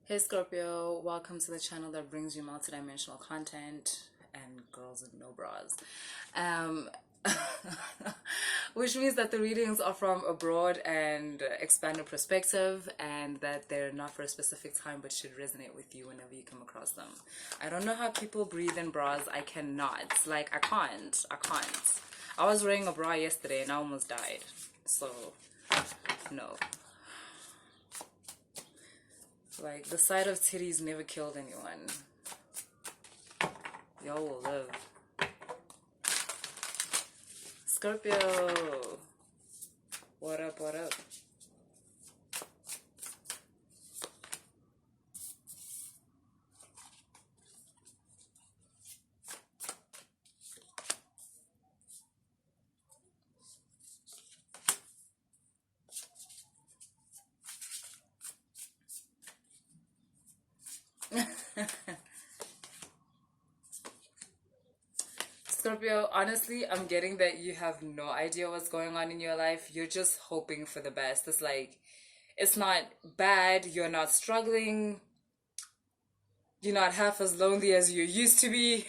Hey Scorpio, welcome to the channel that brings you multidimensional content and girls with no bras. Um, which means that the readings are from a broad and expanded perspective and that they're not for a specific time but should resonate with you whenever you come across them. I don't know how people breathe in bras. I cannot. Like, I can't. I was wearing a bra yesterday and I almost died. So, no. Like, the sight of titties never killed anyone. Y'all will live. Scorpio. What up, what up? Scorpio, honestly, I'm getting that you have no idea what's going on in your life. You're just hoping for the best. It's like, it's not bad. You're not struggling. You're not half as lonely as you used to be.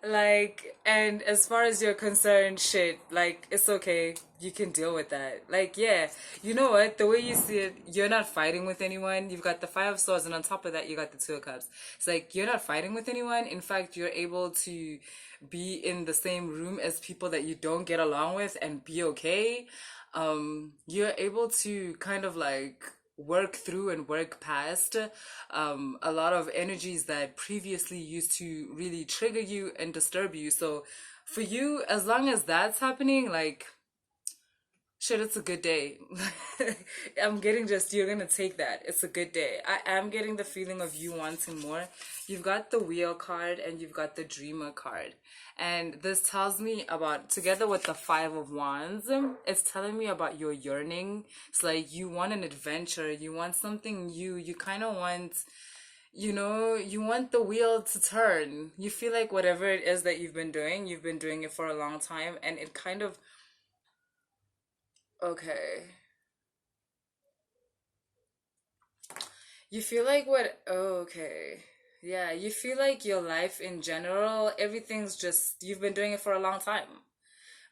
Like, and as far as you're concerned, shit, like, it's okay. You can deal with that. Like, yeah, you know what? The way you see it, you're not fighting with anyone. You've got the Five of Swords, and on top of that, you got the Two of Cups. It's like, you're not fighting with anyone. In fact, you're able to be in the same room as people that you don't get along with and be okay. You're able to kind of like work through and work past a lot of energies that previously used to really trigger you and disturb you. So for you, as long as that's happening, like, shit, it's a good day. I'm getting just, you're gonna take that. It's a good day. I am getting the feeling of you wanting more. You've got the Wheel card and you've got the Dreamer card. And this tells me about, together with the Five of Wands, it's telling me about your yearning. It's like you want an adventure, you want something new, you kind of want, you know, you want the wheel to turn. You feel like whatever it is that you've been doing it for a long time, and it kind of, okay. You feel like what? Oh, okay. Yeah, you feel like your life in general, everything's just, you've been doing it for a long time.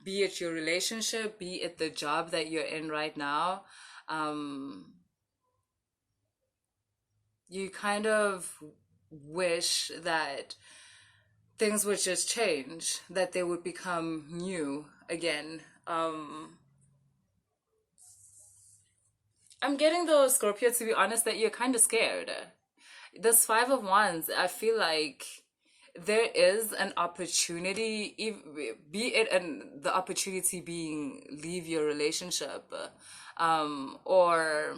Be it your relationship, be it the job that you're in right now. Um, you kind of wish that things would just change, that they would become new again. I'm getting though, Scorpio, to be honest, that you're kind of scared. This Five of Wands, I feel like there is an opportunity, be it and the opportunity being leave your relationship, or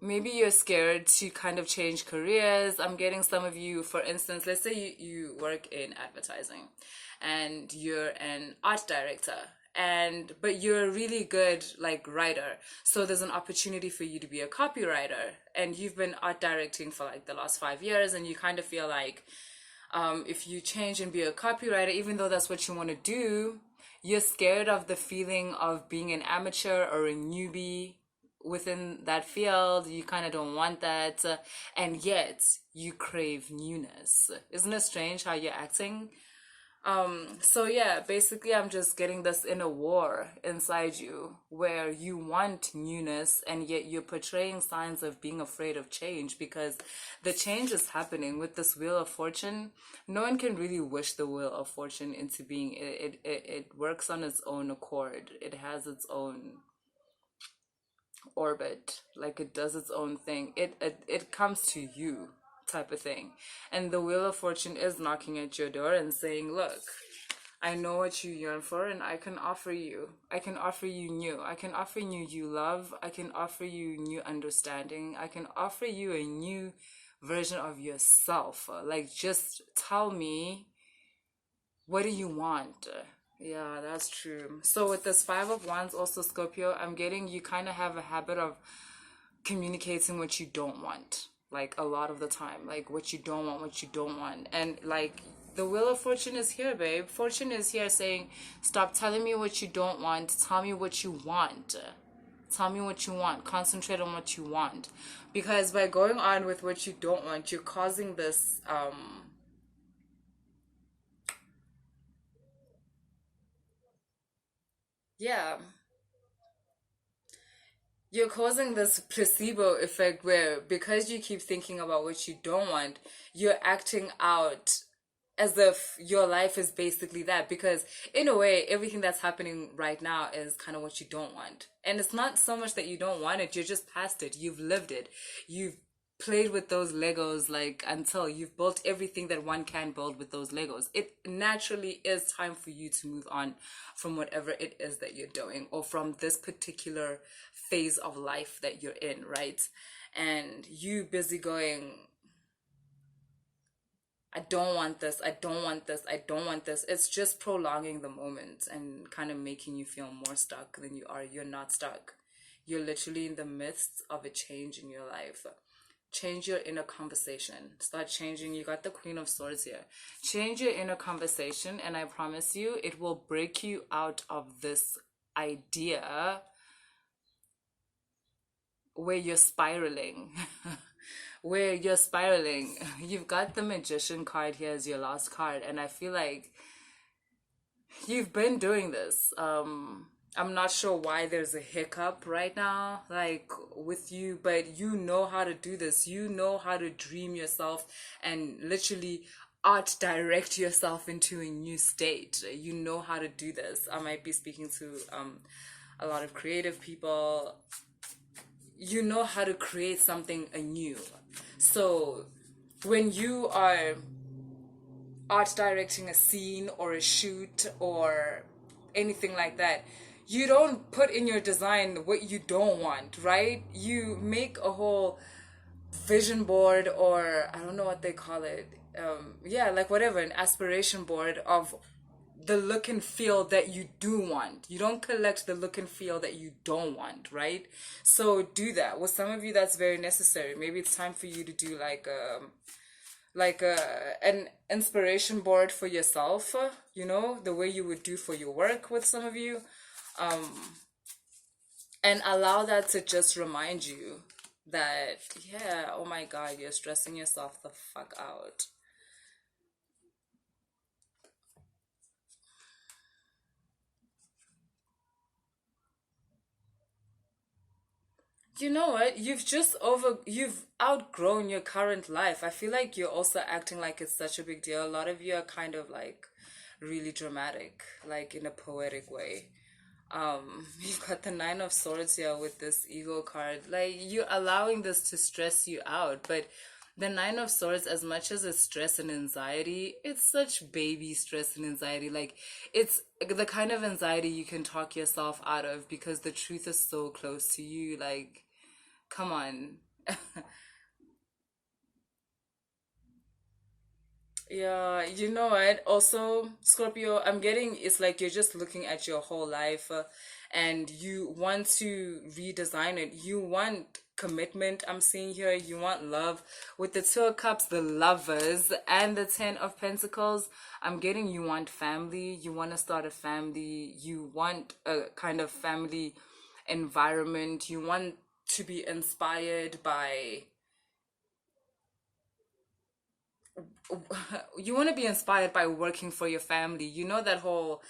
maybe you're scared to kind of change careers. I'm getting some of you, for instance, let's say you work in advertising and you're an art director, and but you're a really good like writer, so there's an opportunity for you to be a copywriter, and you've been art directing for like the last 5 years, and you kind of feel like if you change and be a copywriter, even though that's what you want to do, you're scared of the feeling of being an amateur or a newbie within that field. You kind of don't want that, and yet you crave newness. Isn't it strange how you're acting? So yeah, basically I'm just getting this inner war inside you where you want newness and yet you're portraying signs of being afraid of change, because the change is happening with this Wheel of Fortune. No one can really wish the Wheel of Fortune into being. It works on its own accord. It has its own orbit, like it does its own thing. It comes to you, type of thing. And the Wheel of Fortune is knocking at your door and saying, look, I know what you yearn for, and I can offer you new. I can offer you love. I can offer you new understanding. I can offer you a new version of yourself. Like, just tell me, what do you want? Yeah, that's true. So with this Five of Wands also, Scorpio, I'm getting you kind of have a habit of communicating what you don't want. Like a lot of the time. Like what you don't want, what you don't want. And like the Wheel of Fortune is here, babe. Fortune is here saying, stop telling me what you don't want. Tell me what you want. Tell me what you want. Concentrate on what you want. Because by going on with what you don't want, you're causing this, yeah, you're causing this placebo effect where because you keep thinking about what you don't want, you're acting out as if your life is basically that, because in a way everything that's happening right now is kind of what you don't want, and it's not so much that you don't want it, you're just past it, you've lived it, you've played with those Legos like until you've built everything that one can build with those Legos. It naturally is time for you to move on from whatever it is that you're doing, or from this particular phase of life that you're in, right? And you busy going, I don't want this, I don't want this, I don't want this. It's just prolonging the moment and kind of making you feel more stuck than you are. You're not stuck. You're literally in the midst of a change in your life. Change your inner conversation. Start changing. You got the Queen of Swords here. Change your inner conversation, and I promise you, it will break you out of this idea where you're spiraling. Where you're spiraling. You've got the Magician card here as your last card, and I feel like you've been doing this. I'm not sure why there's a hiccup right now, like with you, but you know how to do this. You know how to dream yourself and literally art direct yourself into a new state. You know how to do this. I might be speaking to a lot of creative people. You know how to create something anew. So when you are art directing a scene or a shoot or anything like that, you don't put in your design what you don't want, right? You make a whole vision board, or I don't know what they call it. Yeah, like whatever, an aspiration board of the look and feel that you do want. You don't collect the look and feel that you don't want, right? So do that. With some of you, that's very necessary. Maybe it's time for you to do like an inspiration board for yourself, you know, the way you would do for your work with some of you. And allow that to just remind you that, yeah, oh my God, you're stressing yourself the fuck out. You know what? You've outgrown your current life. I feel like you're also acting like it's such a big deal. A lot of you are kind of like really dramatic, like in a poetic way. You've got the Nine of Swords here with this ego card. Like you're allowing this to stress you out, but the Nine of Swords, as much as it's stress and anxiety, it's such baby stress and anxiety. Like it's the kind of anxiety you can talk yourself out of because the truth is so close to you. Like, come on. Yeah, you know what? Also, Scorpio, I'm getting it's like you're just looking at your whole life, and you want to redesign it. You want commitment, I'm seeing here. You want love. With the Two of Cups, the lovers, and the Ten of Pentacles, I'm getting you want family. You want to start a family. You want a kind of family environment. You want to be inspired by you want to be inspired by working for your family. You know that whole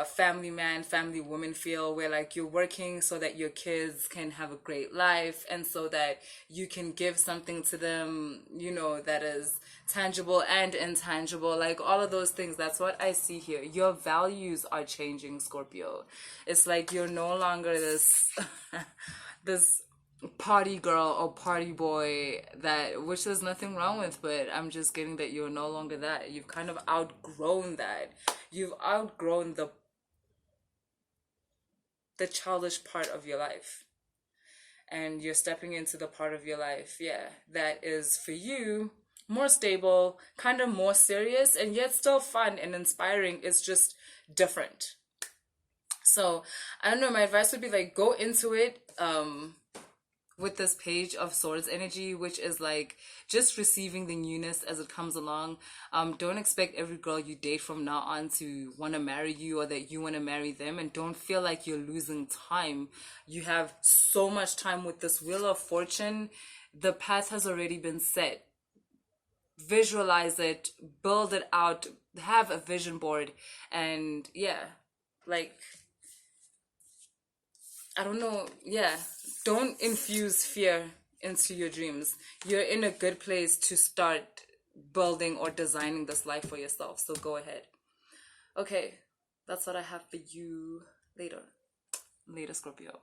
family man, family woman feel where like you're working so that your kids can have a great life and so that you can give something to them, you know, that is tangible and intangible, like all of those things. That's what I see here. Your values are changing, Scorpio. It's like you're no longer this this party girl or party boy, that which there's nothing wrong with, but I'm just getting that you're no longer that. You've kind of outgrown that. You've outgrown the childish part of your life, and you're stepping into the part of your life, yeah, that is for you more stable, kind of more serious, and yet still fun and inspiring. It's just different. So I don't know, my advice would be like go into it with this Page of Swords energy, which is like just receiving the newness as it comes along. Don't expect every girl you date from now on to want to marry you or that you want to marry them, and don't feel like you're losing time. You have so much time with this Wheel of Fortune. The path has already been set. Visualize it, build it out, have a vision board, and yeah, like, I don't know, yeah, don't infuse fear into your dreams. You're in a good place to start building or designing this life for yourself, so go ahead. Okay, that's what I have for you. Later, Scorpio.